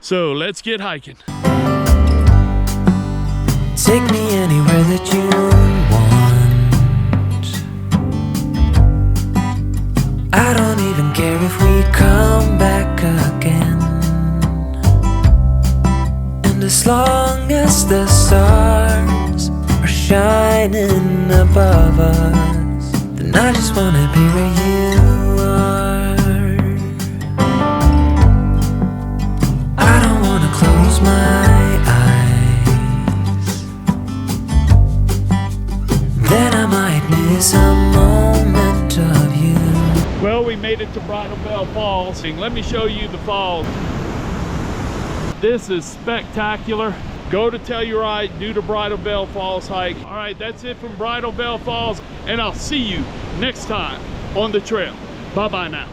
So let's get hiking. Take me anywhere that you want. I don't even care if we come back again. And as long as the stars are shining above us, then I just wanna be where you are. I don't wanna close my eyes, then I might miss a moment of you. Well, we made it to Bridal Veil Falls. Let me show you the falls. This is spectacular. Go to Telluride, do the Bridal Veil Falls hike. All right, that's it from Bridal Veil Falls, and I'll see you next time on the trail. Bye-bye now.